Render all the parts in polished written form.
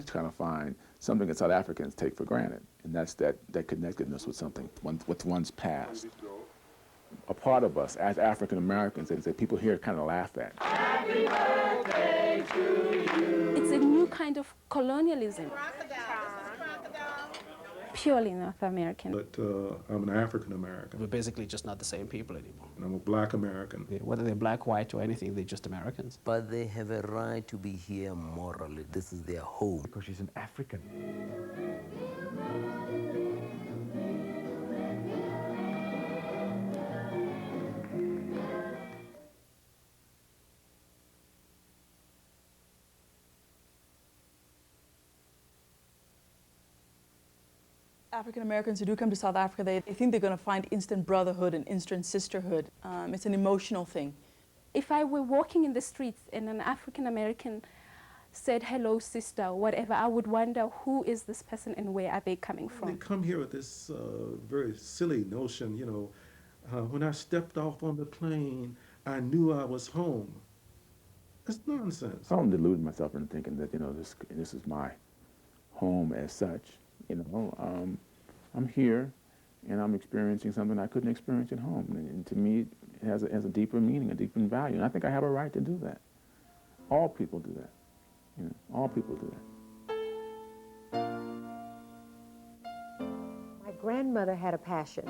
trying to find something that South Africans take for granted, and that's that connectedness with something, with one's past. A part of us as African Americans that people here kind of laugh at. Happy birthday to you. It's a new kind of colonialism. Purely North American. But I'm an African American. We're basically just not the same people anymore. And I'm a black American. Whether they're black, white, or anything, they're just Americans. But they have a right to be here morally. This is their home. Because she's an African. African Americans who do come to South Africa, they think they're going to find instant brotherhood and instant sisterhood. It's an emotional thing. If I were walking in the streets and an African American said, hello, sister, whatever, I would wonder, who is this person and where are they coming from? They come here with this very silly notion, you know, when I stepped off on the plane, I knew I was home. That's nonsense. I'm deluding myself into thinking that, you know, this is my home as such. You know, I'm here, and I'm experiencing something I couldn't experience at home. And to me, it has a deeper meaning, a deeper value. And I think I have a right to do that. All people do that. You know, all people do that. My grandmother had a passion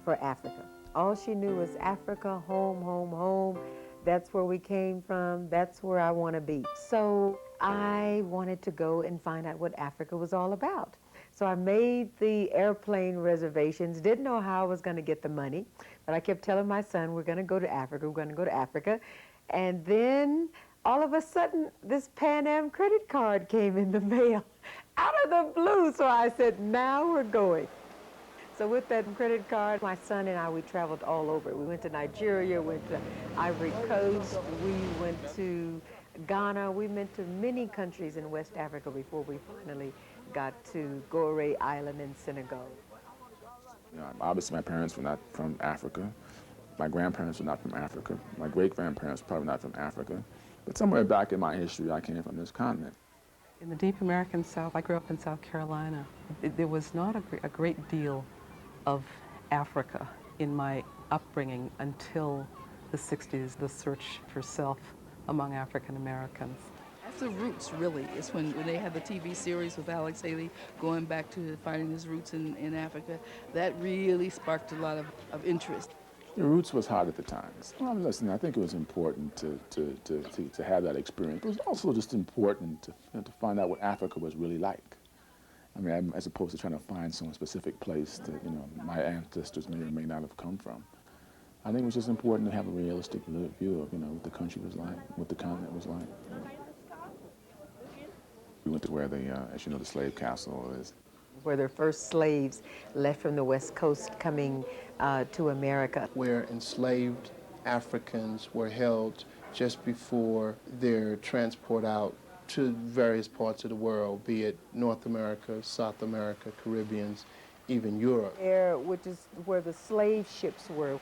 for Africa. All she knew was Africa, home, home, home. That's where we came from. That's where I want to be. So I wanted to go and find out what Africa was all about. So I made the airplane reservations, didn't know how I was going to get the money, but I kept telling my son, we're going to go to Africa, we're going to go to Africa. And then all of a sudden, this Pan Am credit card came in the mail out of the blue. So I said, now we're going. So with that credit card, my son and I, we traveled all over. We went to Nigeria, went to Ivory Coast, we went to Ghana. We went to many countries in West Africa before we finally got to Gorée Island in Senegal. You know, obviously my parents were not from Africa. My grandparents were not from Africa. My great-grandparents were probably not from Africa. But somewhere back in my history, I came from this continent. In the deep American South, I grew up in South Carolina. There was not a great deal of Africa in my upbringing until the 60s, the search for self among African Americans. That's the roots, really. It's when they had the TV series with Alex Haley going back to finding his roots in Africa. That really sparked a lot of interest. The roots was hot at the time. Well, listen, I think it was important to have that experience. It was also just important to find out what Africa was really like. I mean, as opposed to trying to find some specific place that, you know, my ancestors may or may not have come from. I think it was just important to have a realistic view of, you know, what the country was like, what the continent was like. We went to where as you know, the slave castle is. Where the first slaves left from the West Coast coming to America. Where enslaved Africans were held just before their transport out to various parts of the world, be it North America, South America, Caribbeans, even Europe. There, which is where the slave ships were,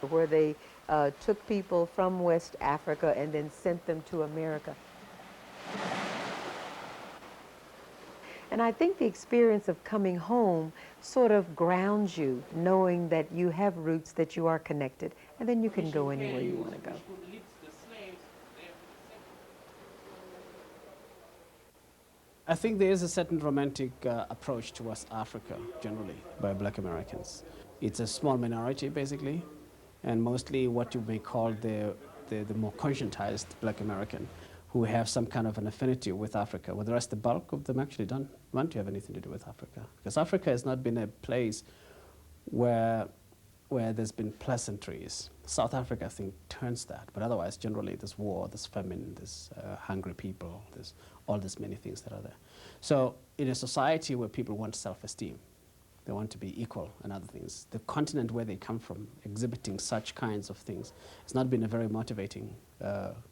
where they took people from West Africa and then sent them to America. And I think the experience of coming home sort of grounds you, knowing that you have roots, that you are connected, and then you can go anywhere you want to go. I think there is a certain romantic approach towards Africa, generally, by Black Americans. It's a small minority, basically, and mostly what you may call the more conscientized Black American, who have some kind of an affinity with Africa, whereas the bulk of them actually don't want to have anything to do with Africa. Because Africa has not been a place where there's been pleasantries. South Africa, I think, turns that, but otherwise, generally, there's war, there's famine, there's hungry people, there's all these many things that are there. So in a society where people want self-esteem, they want to be equal and other things, the continent where they come from, exhibiting such kinds of things, has not been a very motivating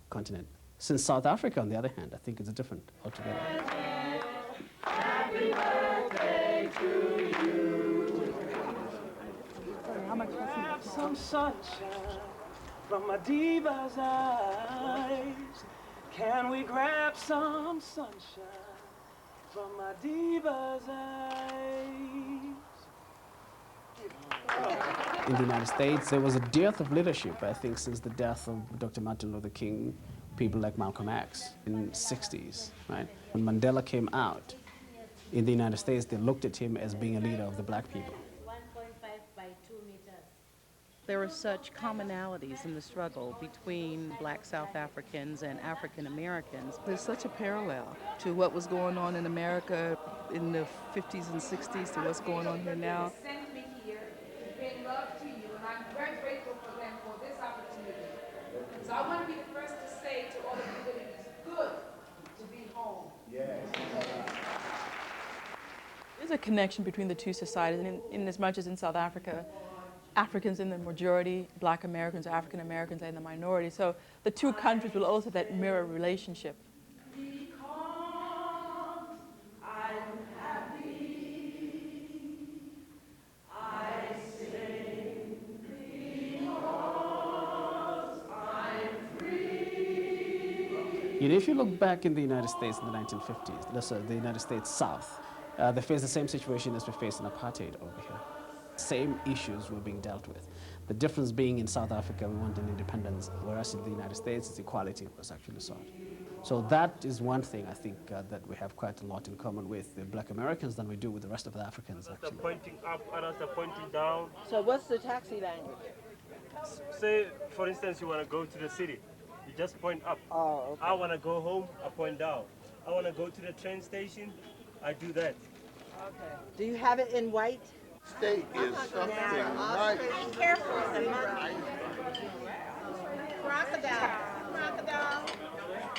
continent. Since South Africa, on the other hand, I think it's different altogether. Happy birthday to you. Grab some sunshine from my diva's eyes. Can we grab some sunshine from my diva's eyes. In the United States, there was a dearth of leadership, I think, since the death of Dr. Martin Luther King, people like Malcolm X in the 60s, right? When Mandela came out, in the United States, they looked at him as being a leader of the black people. 1.5 by 2 meters. There are such commonalities in the struggle between black South Africans and African Americans. There's such a parallel to what was going on in America in the 50s and 60s to what's going on here now. Sent me here to bring love to you, and I'm very grateful for them for this opportunity. So I want to be the first to say to all of you that it is good to be home. Yes. There's a connection between the two societies, and in as much as in South Africa, Africans in the majority, Black Americans, African Americans are in the minority. So the two countries will also have that mirror relationship. You know, if you look back in the United States in the 1950s, the United States South, they faced the same situation as we face in apartheid over here. Same issues were being dealt with. The difference being in South Africa, we wanted independence, whereas in the United States, it's equality was actually sought. So that is one thing I think that we have quite a lot in common with the Black Americans than we do with the rest of the Africans, actually. They're pointing up, others are pointing down. So what's the taxi language? Say, for instance, you want to go to the city. You just point up. Oh, okay. I want to go home, I point down. I want to go to the train station, I do that. Okay. Do you have it in white? State is something right. Be careful. Crocodile. Crocodile.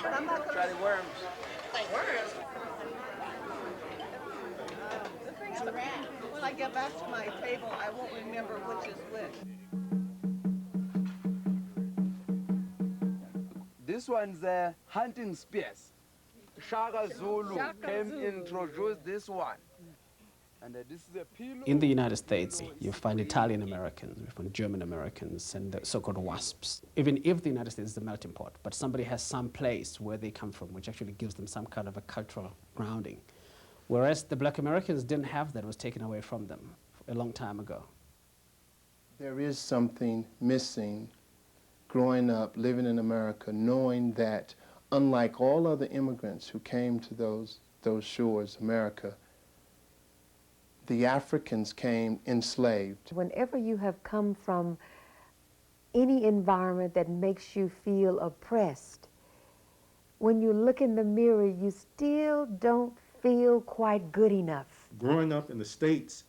I'm not Try the worms. Worms? The thing is, when I get back to my table, I won't remember which is which. This one's hunting spears. Shaka Zulu came introduce this one. And this is a pillow. In the United States, you find Italian Americans, you find German Americans, and the so-called WASPs. Even if the United States is the melting pot, but somebody has some place where they come from, which actually gives them some kind of a cultural grounding. Whereas the Black Americans didn't have that, it was taken away from them a long time ago. There is something missing growing up, living in America, knowing that unlike all other immigrants who came to those shores, America, the Africans came enslaved. Whenever you have come from any environment that makes you feel oppressed, when you look in the mirror, you still don't feel quite good enough. Growing up in the States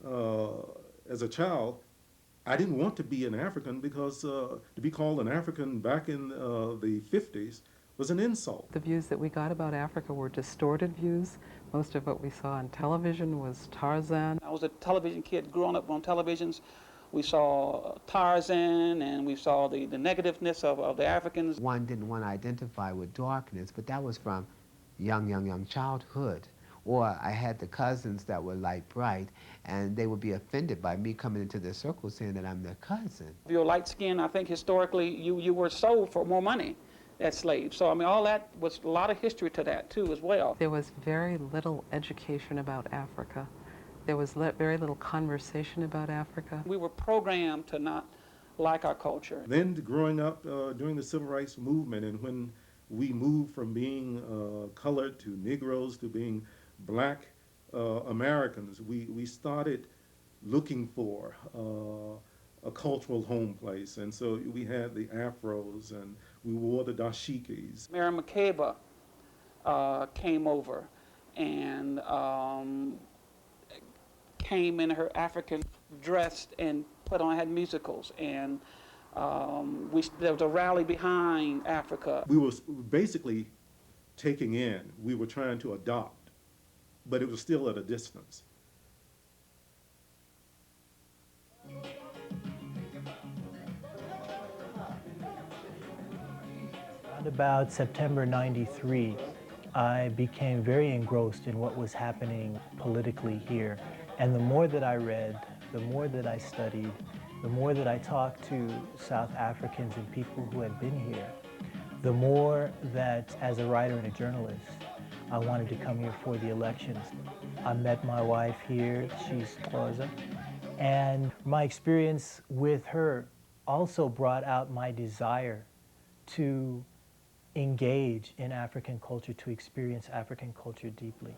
as a child, I didn't want to be an African because to be called an African back in the 50s was an insult. The views that we got about Africa were distorted views. Most of what we saw on television was Tarzan. I was a television kid growing up on televisions. We saw Tarzan and we saw the negativeness of the Africans. One didn't want to identify with darkness, but that was from young childhood. Or I had the cousins that were light bright, and they would be offended by me coming into their circle saying that I'm their cousin. If you're light skinned, I think historically you were sold for more money as slaves. So I mean, all that was a lot of history to that too as well. There was very little education about Africa. There was very little conversation about Africa. We were programmed to not like our culture. Then growing up during the Civil Rights Movement, and when we moved from being colored to Negroes to being Black Americans, we started looking for a cultural home place. And so we had the afros and we wore the dashikis. Mary McCabe came over and came in her African dress and had musicals, and there was a rally behind Africa. We were basically taking in, we were trying to adopt, but it was still at a distance. About September '93, I became very engrossed in what was happening politically here. And the more that I read, the more that I studied, the more that I talked to South Africans and people who had been here, the more that, as a writer and a journalist, I wanted to come here for the elections. I met my wife here, she's Xhosa, and my experience with her also brought out my desire to engage in African culture, to experience African culture deeply.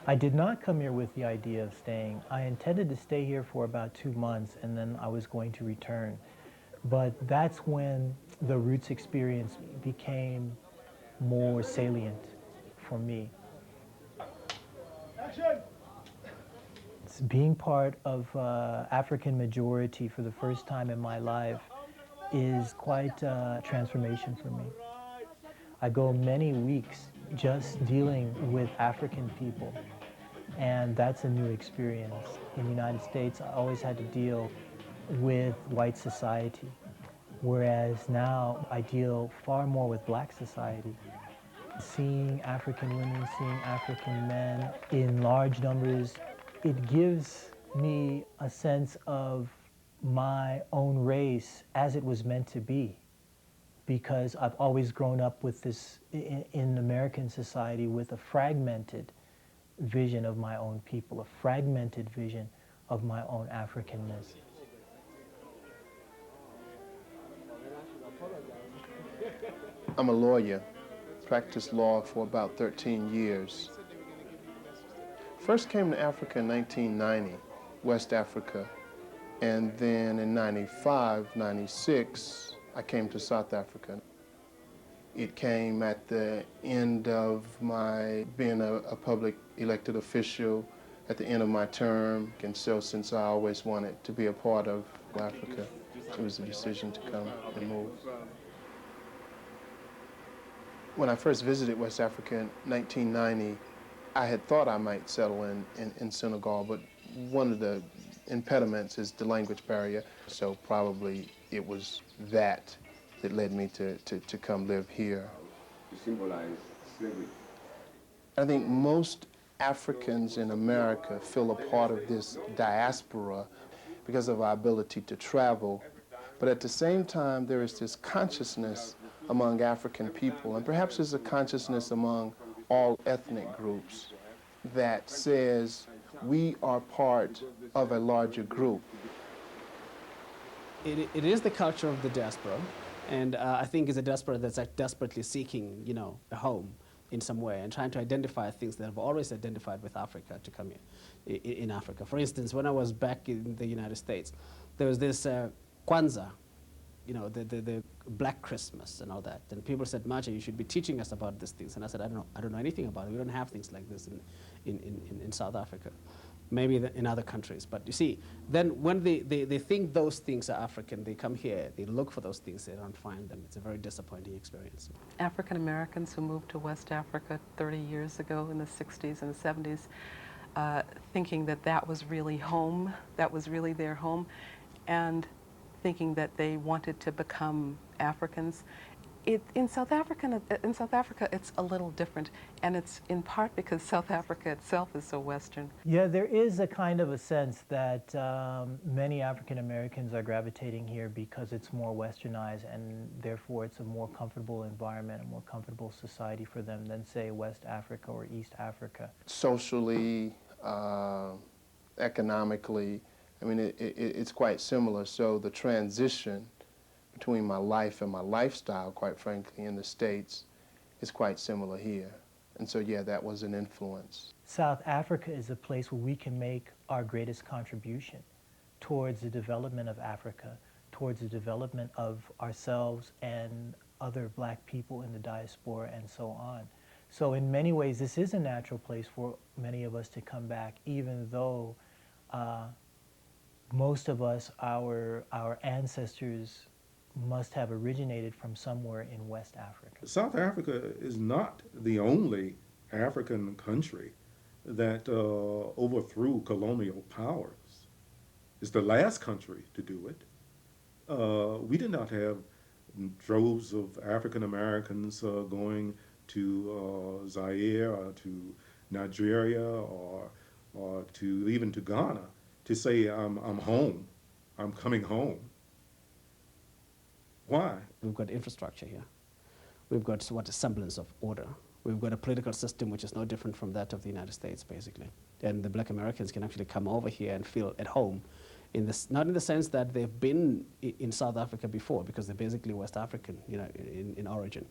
I did not come here with the idea of staying. I intended to stay here for about 2 months and then I was going to return. But that's when the roots experience became more salient for me. Being part of African majority for the first time in my life is quite a transformation for me. I go many weeks just dealing with African people, and that's a new experience. In the United States, I always had to deal with white society, whereas now I deal far more with black society. Seeing African women, seeing African men in large numbers, it gives me a sense of my own race as it was meant to be, because I've always grown up with this, in American society, with a fragmented vision of my own people, a fragmented vision of my own Africanness. I'm a lawyer, practiced law for about 13 years. First came to Africa in 1990, West Africa, and then in 95, 96, I came to South Africa. It came at the end of my being a public elected official, at the end of my term, and so since I always wanted to be a part of Africa, it was a decision to come and move. When I first visited West Africa in 1990, I had thought I might settle in Senegal, but one of the impediments is the language barrier, so probably it was that led me to come live here. To symbolize slavery. I think most Africans in America feel a part of this diaspora because of our ability to travel, but at the same time there is this consciousness among African people, and perhaps there's a consciousness among all ethnic groups that says we are part of a larger group. It is the culture of the diaspora, and I think it's a diaspora that's like desperately seeking, you know, a home in some way and trying to identify things that have always identified with Africa to come here, in Africa. For instance, when I was back in the United States, there was this Kwanzaa, you know, the Black Christmas and all that. And people said, Macha, you should be teaching us about these things. And I said, I don't know anything about it. We don't have things like this in South Africa. Maybe in other countries. But you see, then when they think those things are African, they come here, they look for those things, they don't find them. It's a very disappointing experience. African Americans who moved to West Africa 30 years ago in the 60s and the 70s, thinking that that was really home, that was really their home, and thinking that they wanted to become Africans. In South Africa, it's a little different, and it's in part because South Africa itself is so Western. Yeah, there is a kind of a sense that many African Americans are gravitating here because it's more westernized, and therefore it's a more comfortable environment, a more comfortable society for them than, say, West Africa or East Africa. Socially, economically, I mean, it's quite similar. So the transition between my life and my lifestyle, quite frankly, in the States is quite similar here. And so, yeah, that was an influence. South Africa is a place where we can make our greatest contribution towards the development of Africa, towards the development of ourselves and other black people in the diaspora and so on. So in many ways, this is a natural place for many of us to come back, even though most of us, our ancestors must have originated from somewhere in West Africa. South Africa is not the only African country that overthrew colonial powers. It's the last country to do it. We did not have droves of African Americans going to Zaire or to Nigeria or to even to Ghana to say, I'm home, I'm coming home. Why? We've got infrastructure here. we've got what a semblance of order. We've got a political system which is no different from that of the United States, basically. And the Black Americans can actually come over here and feel at home, in this, not in the sense that they've been in South Africa before, because they're basically West African, you know, in origin.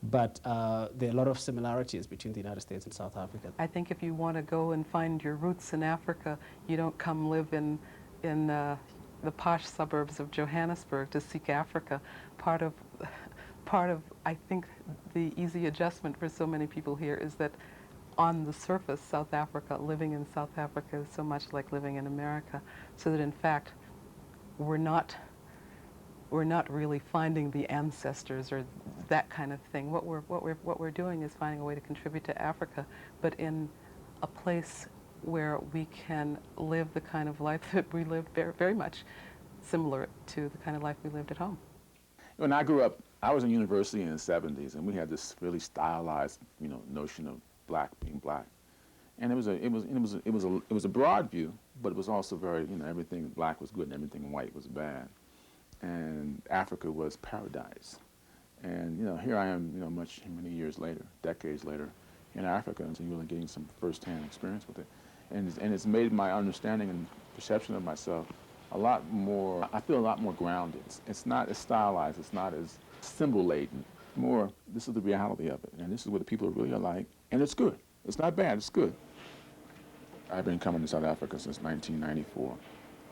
But there are a lot of similarities between the United States and South Africa. I think if you want to go and find your roots in Africa, you don't come live in the posh suburbs of Johannesburg to seek Africa. Part of, I think, the easy adjustment for so many people here is that on the surface, South Africa, living in South Africa is so much like living in America, so that in fact, we're not really finding the ancestors or that kind of thing. What we're doing is finding a way to contribute to Africa, but in a place where we can live the kind of life that we lived, very, very much similar to the kind of life we lived at home. When I grew up, I was in university in the 70s, and we had this really stylized, you know, notion of black being black, and it was a broad view, but it was also very, you know, everything black was good and everything white was bad, and Africa was paradise. And you know, here I am, you know, many years later, decades later, in Africa, and so you're really getting some first-hand experience with it, and it's made my understanding and perception of myself a lot more. I feel a lot more grounded. It's not as stylized. It's not as symbol-laden. More, this is the reality of it, and this is what the people really are like, and it's good. It's not bad. It's good. I've been coming to South Africa since 1994.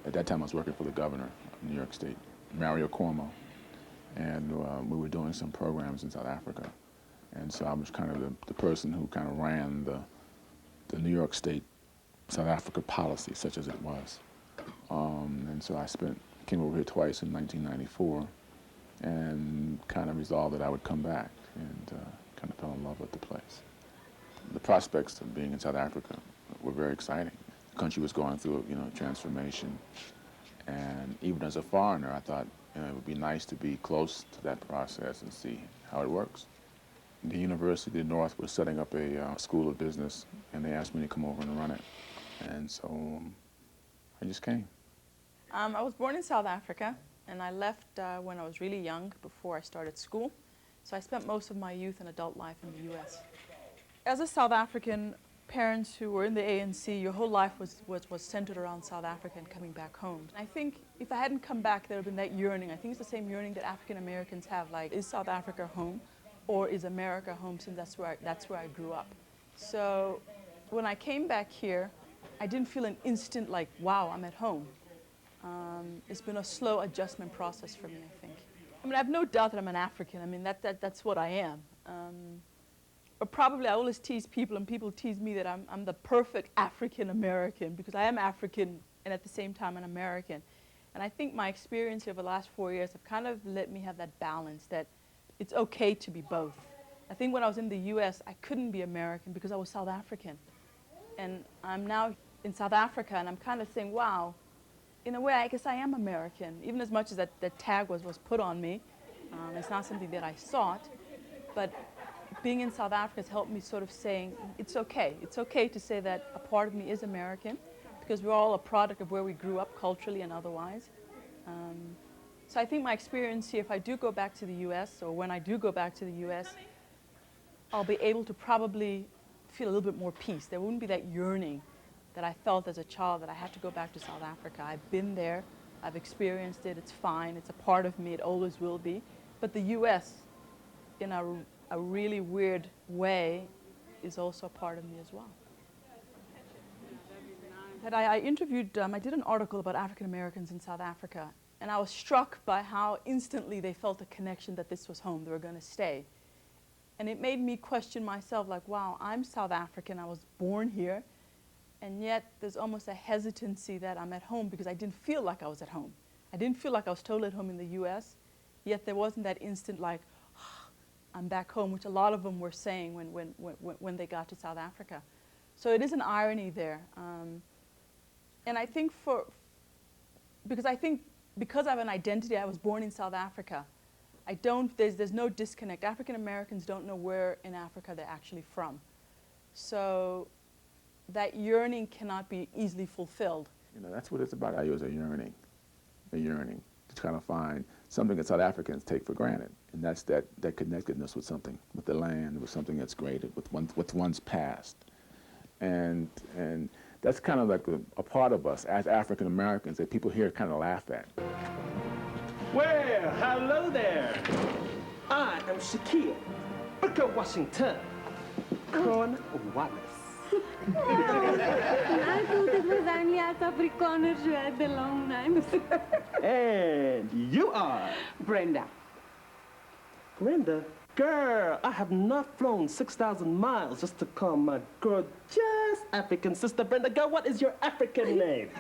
At that time, I was working for the governor of New York State, Mario Cuomo, and we were doing some programs in South Africa. And so I was kind of the person who kind of ran the New York State South Africa policy, such as it was. And so I came over here twice in 1994 and kind of resolved that I would come back, and kind of fell in love with the place. The prospects of being in South Africa were very exciting. The country was going through, you know, transformation, and even as a foreigner, I thought, you know, it would be nice to be close to that process and see how it works. The University of the North was setting up a school of business, and they asked me to come over and run it, and so I just came. I was born in South Africa, and I left when I was really young, before I started school. So I spent most of my youth and adult life in the U.S. As a South African, parents who were in the ANC, your whole life was centered around South Africa and coming back home. I think if I hadn't come back, there would have been that yearning. I think it's the same yearning that African Americans have, like, is South Africa home, or is America home, since that's where I grew up. So when I came back here, I didn't feel an instant like, wow, I'm at home. It's been a slow adjustment process for me, I think. I mean, I have no doubt that I'm an African. I mean, that's what I am. But probably I always tease people, and people tease me that I'm the perfect African American, because I am African and at the same time an American. And I think my experience over the last 4 years have kind of let me have that balance, that it's okay to be both. I think when I was in the US, I couldn't be American because I was South African. And I'm now in South Africa, and I'm kind of saying, wow, in a way, I guess I am American, even as much as that tag was put on me. It's not something that I sought, but being in South Africa has helped me sort of saying, it's okay. It's okay to say that a part of me is American, because we're all a product of where we grew up culturally and otherwise. So I think my experience here, if I do go back to the US, or when I do go back to the US, I'll be able to probably feel a little bit more peace. There wouldn't be that yearning that I felt as a child that I had to go back to South Africa. I've been there, I've experienced it, it's fine, it's a part of me, it always will be. But the US, in a really weird way, is also a part of me as well. I interviewed, I did an article about African Americans in South Africa, and I was struck by how instantly they felt a connection that this was home, they were going to stay. And it made me question myself, like, wow, I'm South African, I was born here, and yet there's almost a hesitancy that I'm at home, because I didn't feel like I was at home. I didn't feel like I was totally at home in the US, yet there wasn't that instant like, oh, I'm back home, which a lot of them were saying when they got to South Africa. So it is an irony there. And I think because I have an identity, I was born in South Africa, there's no disconnect. African Americans don't know where in Africa they're actually from. So that yearning cannot be easily fulfilled. You know, that's what it's about. I use a yearning. to kind of find something that South Africans take for granted, and that's that connectedness with something, with the land, with something that's great, with one's past, and that's kind of like a part of us as African Americans that people here kind of laugh at. Well, hello there. I am Shaquille Booker Washington, Cornwallis. And you are? Brenda. Brenda? Girl, I have not flown 6,000 miles just to call my gorgeous African sister Brenda. Girl, what is your African name?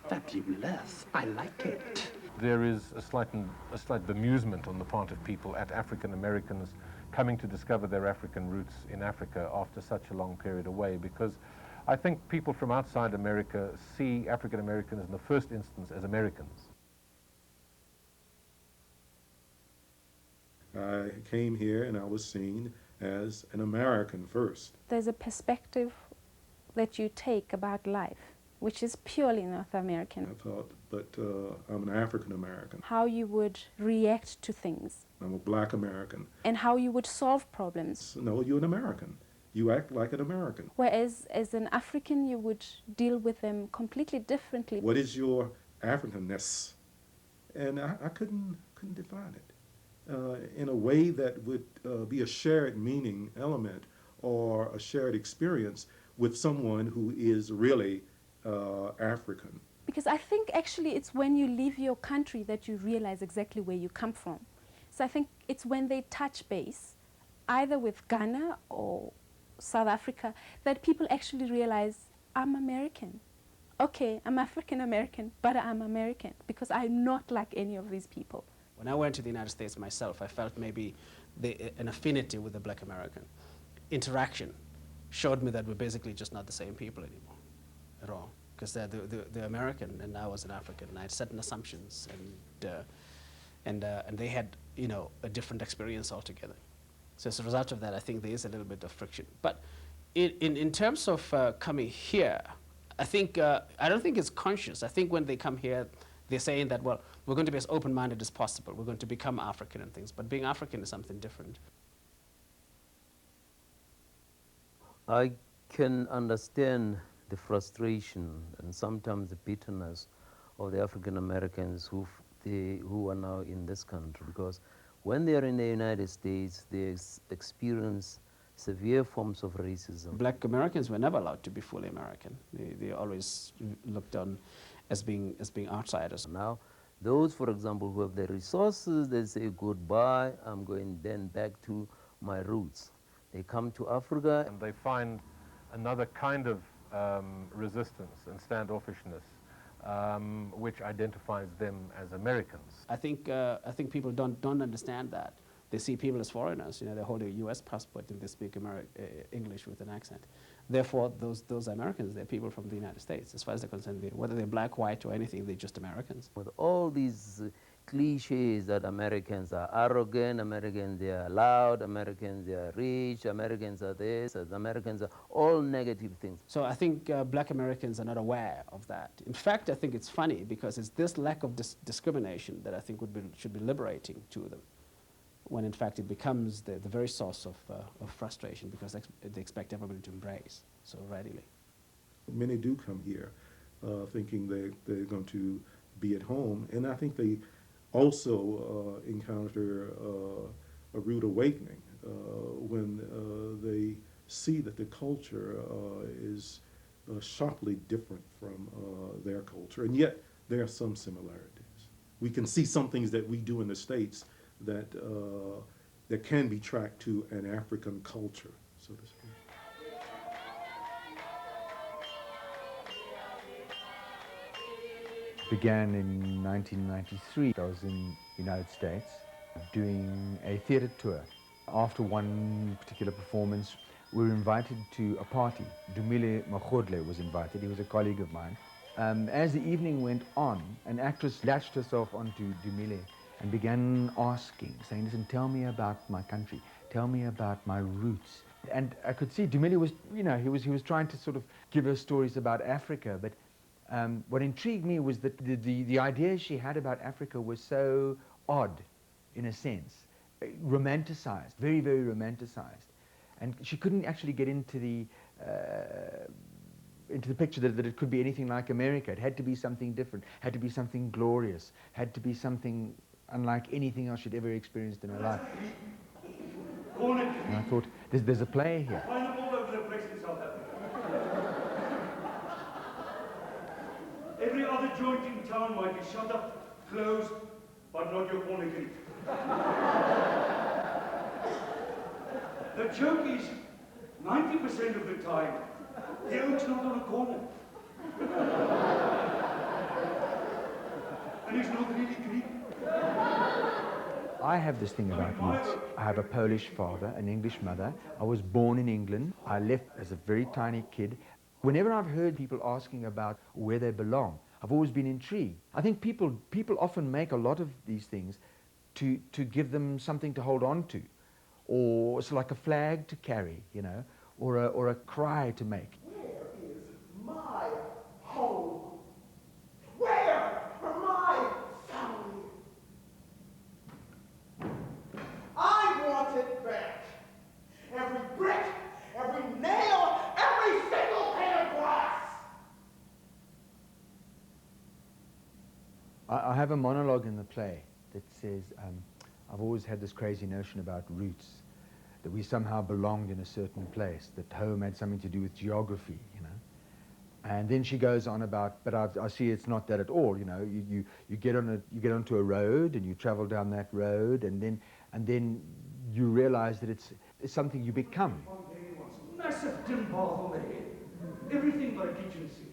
Fabulous. I like it. There is a slight bemusement on the part of people at African Americans coming to discover their African roots in Africa after such a long period away, because I think people from outside America see African Americans in the first instance as Americans. I came here and I was seen as an American first. There's a perspective that you take about life, which is purely North American. I thought, but I'm an African American. How you would react to things. I'm a Black American. And how you would solve problems. No, you're an American. You act like an American. Whereas as an African, you would deal with them completely differently. What is your Africanness? And I couldn't define it in a way that would be a shared meaning element or a shared experience with someone who is really African. Because I think actually it's when you leave your country that you realize exactly where you come from. So I think it's when they touch base, either with Ghana or South Africa, that people actually realize, I'm American. Okay, I'm African American, but I'm American because I'm not like any of these people. When I went to the United States myself, I felt maybe an affinity with the Black American. Interaction showed me that we're basically just not the same people anymore at all. Because they're American and I was an African, and I had certain assumptions, and they had, you know, a different experience altogether. So as a result of that, I think there is a little bit of friction. But in terms of coming here, I think I don't think it's conscious. I think when they come here, they're saying that, well, we're going to be as open-minded as possible. We're going to become African and things. But being African is something different. I can understand the frustration and sometimes the bitterness of the African Americans who are now in this country, because when they are in the United States, they experience severe forms of racism. Black Americans were never allowed to be fully American. They always looked on as being outsiders. Now, those, for example, who have the resources, they say goodbye, I'm going then back to my roots. They come to Africa and they find another kind of resistance and standoffishness, which identifies them as Americans. I think people don't understand that. They see people as foreigners. You know, they hold a U.S. passport and they speak English with an accent. Therefore, those Americans, they're people from the United States. As far as they're concerned, whether they're black, white, or anything, they're just Americans. With all these cliches that Americans are arrogant, Americans they are loud, Americans they are rich, Americans are this, Americans are all negative things. So I think black Americans are not aware of that. In fact, I think it's funny because it's this lack of discrimination that I think should be liberating to them, when in fact it becomes the very source of frustration because they expect everybody to embrace so readily. Many do come here thinking they're going to be at home, and I think they also encounter a rude awakening when they see that the culture is sharply different from their culture, and yet there are some similarities. We can see some things that we do in the States that can be tracked to an African culture, so to speak. Began in 1993. I was in the United States doing a theatre tour. After one particular performance, we were invited to a party. Dumile Magodle was invited. He was a colleague of mine. As the evening went on, an actress latched herself onto Dumile and began asking, saying, listen, tell me about my country. Tell me about my roots. And I could see Dumile was, you know, he was trying to sort of give her stories about Africa, but What intrigued me was that the ideas she had about Africa were so odd, in a sense, romanticized, very, very romanticized. And she couldn't actually get into the picture that it could be anything like America. It had to be something different, had to be something glorious, had to be something unlike anything else she'd ever experienced in her life. And I thought, there's a play here. Find them all over the place in South Africa. Every other joint in town might be shut up, closed, but not your corner gate. The joke is, 90% of the time, the oak's not on a corner. And it's not really green. I have this thing about roots. I have a Polish father, an English mother. I was born in England. I left as a very tiny kid. Whenever I've heard people asking about where they belong, I've always been intrigued. I think people often make a lot of these things to give them something to hold on to, or it's like a flag to carry, you know, or a cry to make. Where is my home? Where are my family? I want it back. Every brick, every nail, every single pane of glass. I have a monologue in the play that says, I've always had this crazy notion about roots, that we somehow belonged in a certain place, that home had something to do with geography, you know. And then she goes on about, but I see it's not that at all, you know. You get onto a road and you travel down that road, and then you realize that it's something you become. Massive tin bath on the head. Everything but a kitchen sink.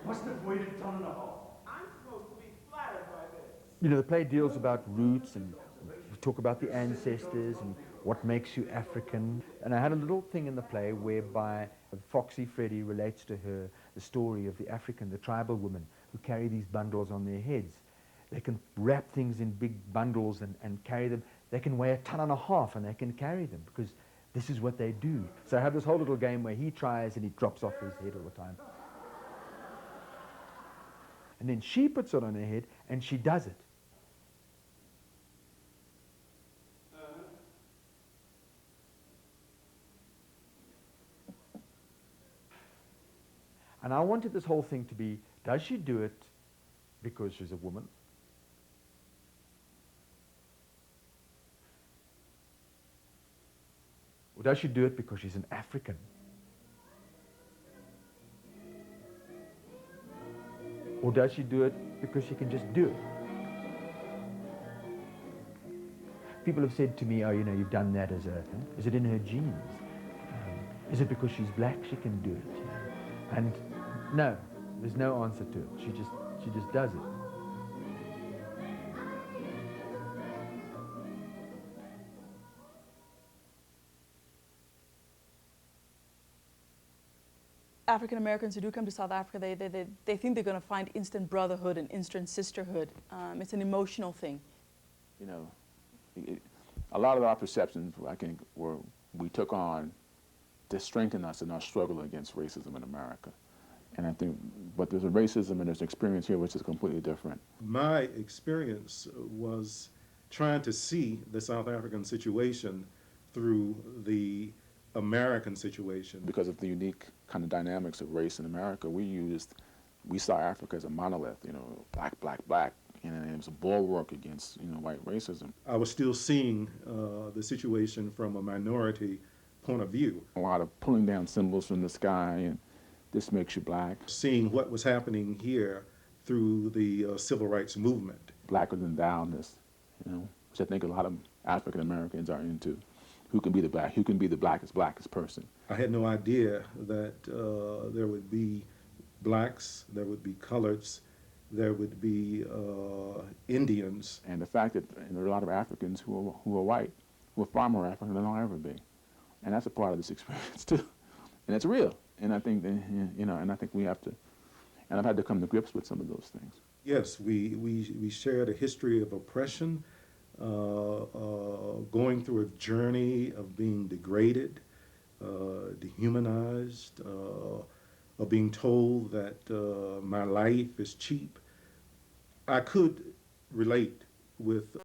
Must have weighed a ton and a half. I'm supposed to be flattered by this. You know, the play deals about roots, and we talk about the ancestors and what makes you African. And I had a little thing in the play whereby Foxy Freddy relates to her the story of the African, the tribal women who carry these bundles on their heads. They can wrap things in big bundles and carry them. They can weigh a ton and a half and they can carry them because this is what they do. So I have this whole little game where he tries and he drops off his head all the time. And then she puts it on her head and she does it. And I wanted this whole thing to be, does she do it because she's a woman? Or does she do it because she's an African? Or does she do it because she can just do it? People have said to me, oh, you know, you've done that is it in her genes? Is it because she's black she can do it? You know? And no, there's no answer to it. She just does it. African Americans who do come to South Africa, they think they're going to find instant brotherhood and instant sisterhood. It's an emotional thing. You know, a lot of our perceptions, I think, we took on to strengthen us in our struggle against racism in America. And I think, but there's a racism and there's an experience here which is completely different. My experience was trying to see the South African situation through the American situation. Because of the unique kind of dynamics of race in America, we saw Africa as a monolith, you know, black, black, black, and it was a bulwark against, you know, white racism. I was still seeing the situation from a minority point of view. A lot of pulling down symbols from the sky, and this makes you black. Seeing what was happening here through the civil rights movement. Blacker than thou-ness, you know, which I think a lot of African Americans are into. Who can be the blackest person? I had no idea that there would be blacks, there would be coloreds, there would be Indians. And the fact that there are a lot of Africans who are white, who are far more African than I'll ever be. And that's a part of this experience too. And it's real. And I think, you know, and I think we have to, and I've had to come to grips with some of those things. Yes, we shared a history of oppression, going through a journey of being degraded, dehumanized, or being told that my life is cheap, I could relate with